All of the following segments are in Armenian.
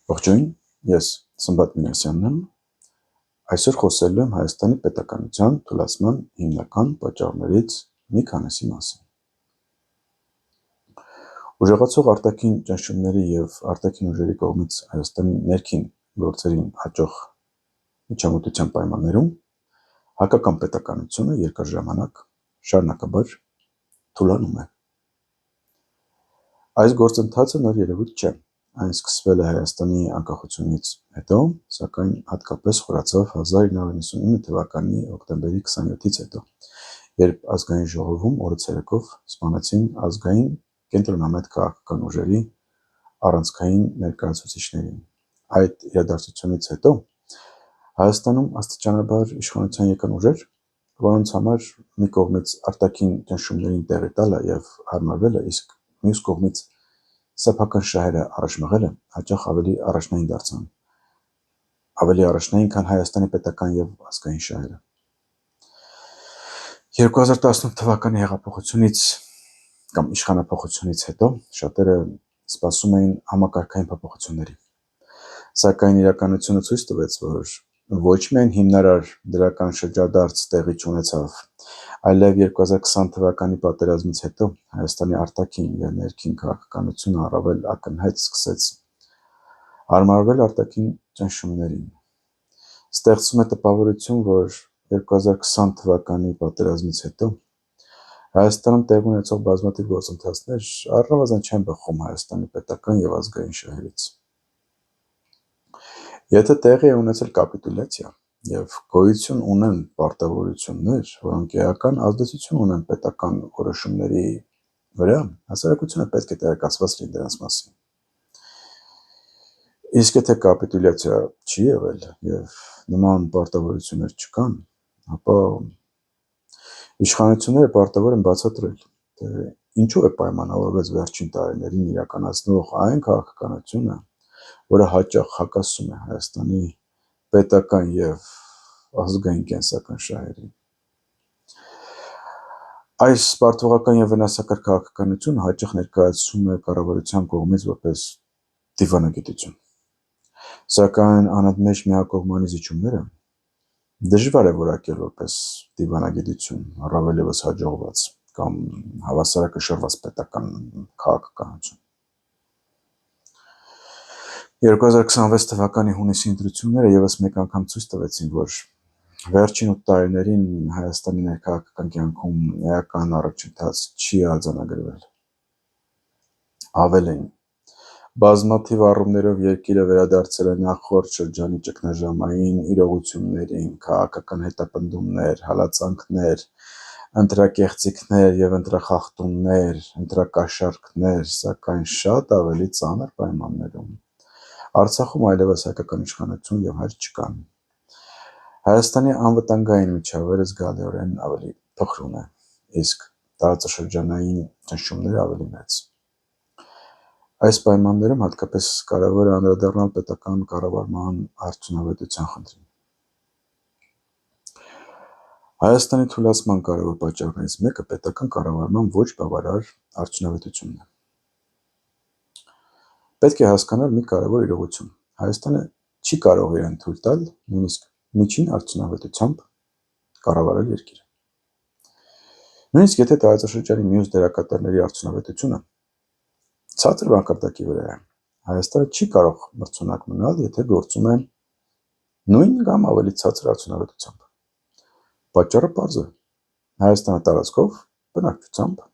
Ողջույն, ես Սմբատ Մինասյանն եմ, այսօր խոսելու եմ Հայաստանի պետականության թուլացման հիմնական պատճառներից մի քանիսի մասին։ Ուժեղացող արտաքին ճնշումների և արտաքին ուժերի կողմից Հայաստանի ներքին գործերին հաճող միջամտության պայմաններում հայկական պետականությունը երկար ժամանակ շարունակաբար թուլանում է։ Այս գործընթացը նոր երևույթ չէ, այն սկսվել է Հայաստանի անկախությունից հետո, սակայն հատկապես խորացավ 1999 թվականի հոկտեմբերի 27-ից հետո, երբ ազգային ժողովում օրը ցերեկով սպանեցին ազգային կենտրոնամետ քաղաքական ուժերի առանցքային ներկայացուցիչներին։ Այդ իրադարձությունից հետո Հայաստանում աստիճանաբար իշխանության եկան ուժեր, որոնց համար մի կողմից արտաքին ճնշումներին տեղի տալը և հարմարվելը, իսկ մյուս կողմից սեփական շահերը առաջ մղելը հաճախ ավելի առաջնային դարձան, ավելի առաջնային, քան Հայաստանի պետական և ազգային շահերը։ 2018 թվականի հեղափոխությունից կամ իշխանափոխությունից հետո շատերը սպասում էին համակարգային փոփոխությունների, սակայն իրականությունը ցույց տվեց, որ ոչ միայն հիմնարար դրական շրջադարձ տեղի չունեցավ, այլև 2020 թվականի պատերազմից հետո Հայաստանի արտաքին և ներքին քաղաքականությունը առավել ակնհայտ սկսեց հարմարվել արտաքին ճնշումներին։ Ստեղծվում է տպավորություն, որ 2020 թվականի պատերազմից հետո Հայաստանում տեղի ունեցող բազմաթիվ գործընթացներ առնվազն չեն բխում Հայաստանի պետական և ազգային շահերից։ Եթե տեղի է ունեցել կապիտուլյացիա և գոյություն ունեն պարտավորություններ, որոնք էական ազդեցություն ունեն պետական որոշումների վրա, հասարակությունը պետք է տեղեկացված լինի դրանց մասին։ Իսկ եթե կապիտուլյացիա չի եղել և նման պարտավորություններ չկան, ապա իշխանությունները պարտավոր են բացատրել, թե ինչու է պայմանավորված վերջին տարիներին իրականացնող այն քաղաքականությունը, որը հաճախ հակասում է Հայաստանի պետական և ազգային կենսական շահերին։ Այս պարտվողական և վնասակար քաղաքականությունը հաճախ ներկայացվում է կառավարության կողմից որպես դիվանագիտություն, սակայն անընդմեջ միակողմանի զիջումները դժվար է որակել որպես դիվանագիտություն, առավել ևս հաջողված կամ հավասարակշռված պետական քաղաքականություն։ 2026 թվականի հունիսի ընտրությունները ևս մեկ անգամ ցույց տվեցին, որ վերջին 8 տարիներին Հայաստանի ներքաղաքական կյանքում էական առաջընթաց չի արձանագրվել։ Ավելին, բազմաթիվ առումներով երկիրը վերադարձել է նախորդ շրջանի ճգնաժամային իրողություններին, քաղաքական հետապնդումներ, հալածանքներ, ընտրակեղծիքներ և ընտրախախտումներ, ընտրակաշառքներ, սակայն շատ ավելի ծանր պայմաններում։ Արցախում այլևս հայկական իշխանություն և հայր չկան։ Հայաստանի անվտանգային միջավայրը զգալիորեն ավելի փխրուն է, իսկ տարածաշրջանային ճնշումները ավելի մեծ։ Այս պայմաններում հատկապես կարևոր է անդրադառնալ պետական կառավարման արդյունավետության խնդրին։ Հայաստանի թուլացման կարևոր պատճառներից մեկը պետական կառավարման ոչ բավարար արդյունավետությունն է։ Պետք է հասկանալ մի կարևոր իրողություն. Հայաստանը չի կարող իրեն թույլ տալ նույնիսկ միջին արդյունավետությամբ կառավարել երկիրը։ Նույնիսկ եթե տարածաշրջանի մյուս դերակատարների արդյունավետությունը ցածր մակարդակի վրա է, Հայաստանը չի կարող մրցունակ մնալ, եթե գործում է նույն կամ ավելի ցածր արդյունավետությամբ։ Պատճառը պարզ է. Հայաստանը տարածքով, բնակչությամբ,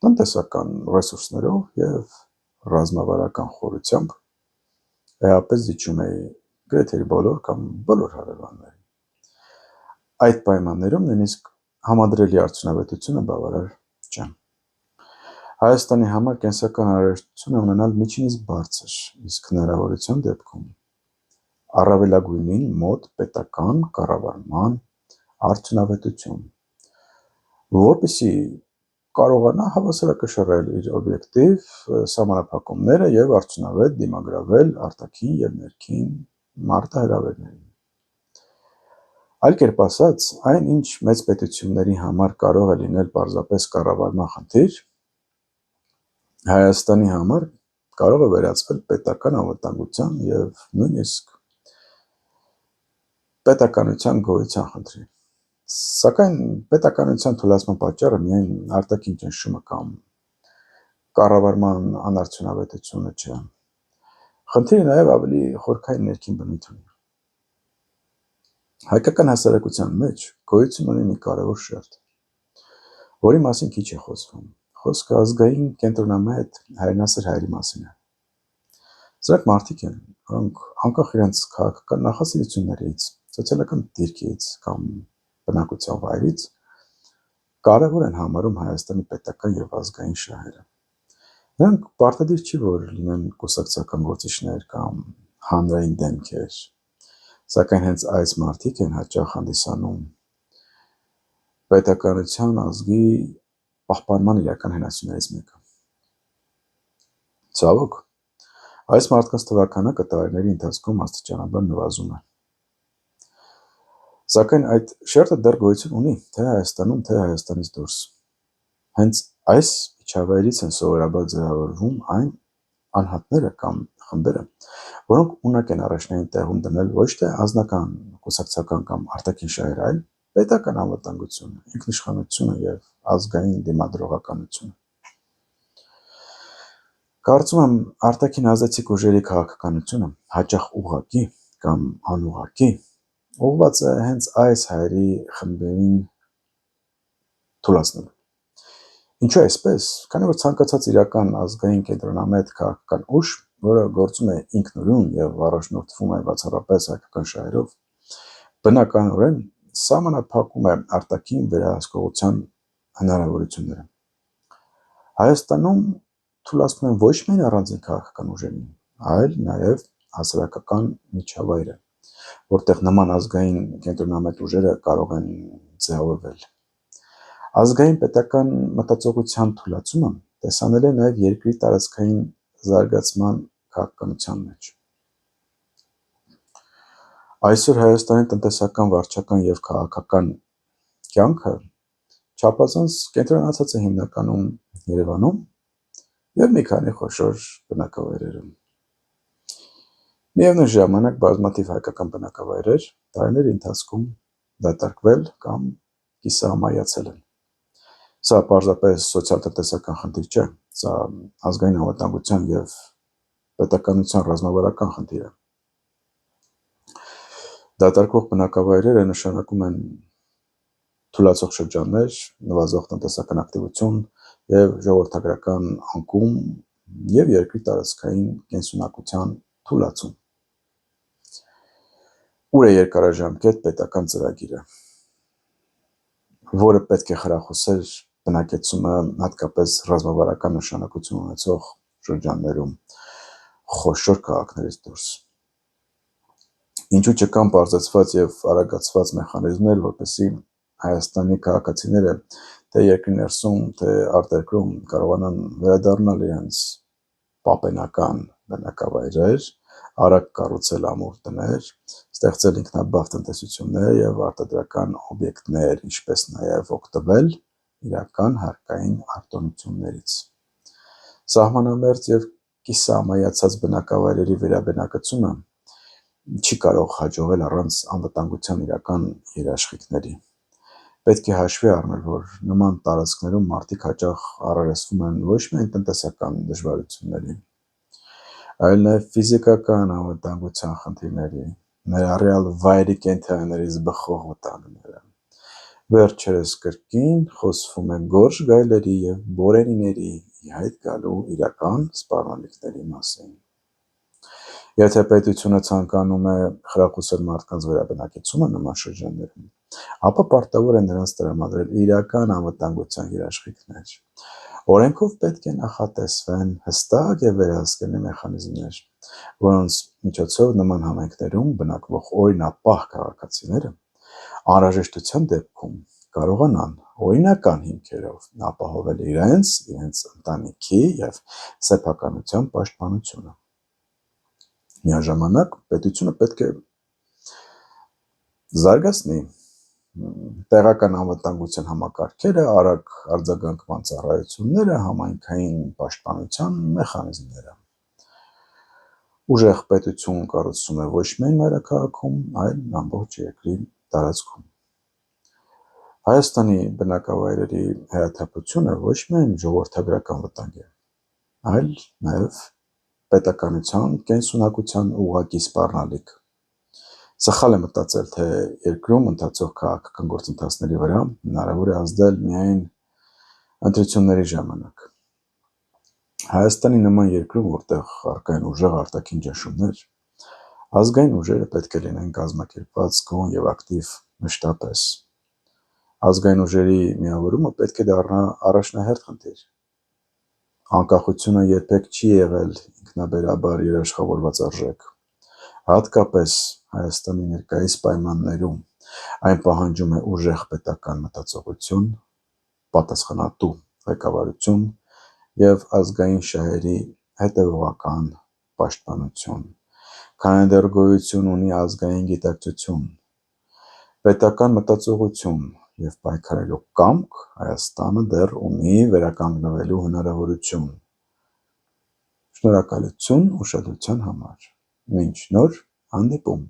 տնտեսական ռեսուրսներով և ռազմավարական խորությամբ էապես զիջում է գրեթե իր բոլոր կամ բոլոր հարևաններին։ Այդ պայմաններում նույնիսկ համադրելի արդյունավետությունը բավարար չէ։ Հայաստանի համար կենսական անհրաժեշտություն է ունենալ միջինից բարձր, իսկ հնարավորության դեպքում առավելագույնին մոտ պետական կառավարման արդյունավետություն, որպեսզի կարողանա հավասարակշռել իր օբյեկտիվ սահմանափակումները և արդյունավետ դիմագրավել արտաքին և ներքին մարտահրավերներին։ Այլ կերպ ասած, այն, ինչ մեծ պետությունների համար կարող է լինել պարզապես կառավարման խնդիր, Հայաստանի համար կարող է վերածվել պետական անվտանգության եւ նույնիսկ պետականության գոյության խնդրի։ Սակայն պետականության թուլացման պատճառը միայն արտաքին ճնշումը կամ կառավարման անարդյունավետությունը չէ։ Խնդիրը նաև ավելի խորքային ներքին բնույթ ունի։ Հայկական հասարակության մեջ գոյություն ունի մի կարևոր շերտ, որի մասին քիչ է խոսվում։ Խոսքը ազգային կենտրոնամետ հայրենասեր հայերի մասին է։ Սրանք մարդիկ են, որոնք անկախ իրենց քաղաքական նախասիրություններից, սոցիալական դիրքից կամ բնակության վայրից կարևոր են համարում Հայաստանի պետական եւ ազգային շահերը։ Նրանք պարտադիր չի, որ լինեն կուսակցական գործիչներ կամ հանրային դեմքեր, սակայն հենց այս մարդիկ են հաճախ հանդիսանում պետականության ազգի պահպանման իրական հենասյուներից մեկը։ Ցավոք, այս մարդկանց թվաքանակը տարիների ընթացքում աստիճանաբար նվազում է։ Սակայն այդ շերտը դեռ գոյություն ունի թե Հայաստանում, թե Հայաստանից դուրս։ Հենց այս միջավայրից են սովորաբար ձևավորվում այն անհատները կամ խմբերը, որոնք ունակ են առաջնային տեղում դնել ոչ թե անձնական, կուսակցական կամ արտաքին շահեր, այլ պետական անվտանգությունը, ինքնիշխանությունը եւ ազգային դիմադրողականությունը։ Կարծում եմ, արտաքին ազդեցիկ ուժերի քաղաքականությունը հաճախ ուղղակի կամ անուղղակի ուղղված է հենց այս հայերի խմբերին թուլացնելու։ Ինչու այսպես, քանի որ ցանկացած իրական ազգային կենտրոնամետ քաղաքական ուժ, որը գործում է ինքնուրույն եւ առաջնորդվում է բացառապես հայկական շահերով, բնականորեն սահմանափակում է արտաքին վերահսկողության հնարավորությունները։ Հայաստանում թուլացնում են ոչ միայն առանձին քաղաքական ուժերին, այլ նաեւ հասարակական միջավայրը, որտեղ նման ազգային կենտրոնամետ ուժերը կարող են ձևավորվել։ Ազգային պետական մտածողության թուլացումը տեսանել է նաև երկրի տարածքային զարգացման քաղաքականության մեջ։ Այսօր Հայաստանի տնտեսական, վարչական եւ քաղաքական կյանքը չափազանց կենտրոնացած է հիմնականում Երևանում եւ մի քանի խոշոր բնակավայրերում։ Միևնույն ժամանակ բազմաթիվ հայկական բնակավայրեր տարիների ընթացքում դատարկվել կամ կիսամայացել են։ Սա պարզապես սոցիալ-տնտեսական խնդիր չէ, սա ազգային անվտանգության եւ պետականության ռազմավարական խնդիր է։ Դատարկվող բնակավայրերը նշանակում են թուլացող շրջաններ, նվազող տնտեսական ակտիվություն եւ ժողովրդագրական անկում եւ երկրի տարածքային կենսունակության թուլացում։ Ուր է երկարաժամկետ պետական ծրագիրը, որը պետք է խրախուսեր բնակեցումը հատկապես ռազմավարական նշանակություն ունեցող շրջաններում, խոշոր քաղաքներից դուրս։ Ինչու չկան բարձրացված եւ արագացված մեխանիզմներ, որպեսզի Հայաստանի քաղաքացիները թե երկրի ներսում, թե արտերկրում կարողանան վերադառնալ իրենց պապենական բնակավայրեր, արագ կառուցել ամուր տներ, ստեղծել ինքնաբավ տնտեսություններ եւ արտադրական օբյեկտներ, ինչպես նաեւ օգտվել իրական հարկային արտոնություններից։ Սահմանամերձ եւ կիսամայացած բնակավայրերի վերաբնակեցումը չի կարող հաջողվել առանց անվտանգության իրական երաշխիքների։ Պետք է հաշվի առնել, որ նման տարածքներում մարդիկ հաճախ առերեսվում են ոչ միայն տնտեսական դժվարությունների, այլ նաև ֆիզիկական անվտանգության խնդիրների, ներառյալ վայրի կենդանիներից բխող վտանգները։ Վերջերս կրկին խոսվում է գորշ գայլերի եւ բորենիների ի հայտ գալու իրական սպառնալիքների մասին։ Եթե պետությունը ցանկանում է խրախուսել մարդկանց վերաբնակեցումը նման շրջաններում, ապա պարտավոր է նրանց տրամադրել իրական անվտանգության երաշխիքներ։ Օրենքով պետք է նախատեսվեն հստակ եւ վերահսկելի մեխանիզմներ, որոնց միջոցով նման համայնքներում բնակվող օրինապահ քաղաքացիները անհրաժեշտության դեպքում կարողանան օրինական հիմքերով ապահովել իրենց ընտանիքի եւ սեփականության պաշտպանությունը։ Միաժամանակ պետությունը պետք է զարգացնի տեղական անվտանգության համակարգերը, արագ արձագանքման ծառայությունները, համայնքային պաշտպանության մեխանիզմները։ Ուժեղ պետություն կառուցվում է ոչ միայն մայրաքաղաքում, այլ ամբողջ երկրի տարածքում։ Հայաստանի բնակավայրերի հրաթափությունը ոչ միայն ժողովրդագրական վտանգ է, այլ նաև պետականության կենսունակության ուղղակի սպառնալիք։ Սխալ է մտածել, թե երկրում ընթացող քաղաքական գործընթացների վրա հնարավոր է ազդել միայն ընտրությունների ժամանակ։ Հայաստանի նման երկրում, որտեղ առկա են ուժեղ արտաքին ճնշումներ, ազգային ուժերը պետք է լինեն կազմակերպված, գոհ եւ ակտիվ մշտապես։ Ազգային ուժերի միավորումը պետք է դառնա առաջնահերթ խնդիր։ Անկախությունը երբեք չի եղել ինքնաբերաբար երաշխավորված արժեք։ Հատկապես Հայաստանի ներկայիս պայմաններում այն պահանջում է ուժեղ պետական մտածողություն, պատասխանատու ղեկավարություն եւ ազգային շահերի հետևողական պաշտպանություն, քանի դեռ գոյություն ունի ազգային գիտակցություն, պետական մտածողություն եւ պայքարելու կամք, Հայաստանը դեռ ունի վերականգնվելու հնարավորություն։ Շնորհակալություն ուշադրության համար։ Մինչ նոր հանդիպում։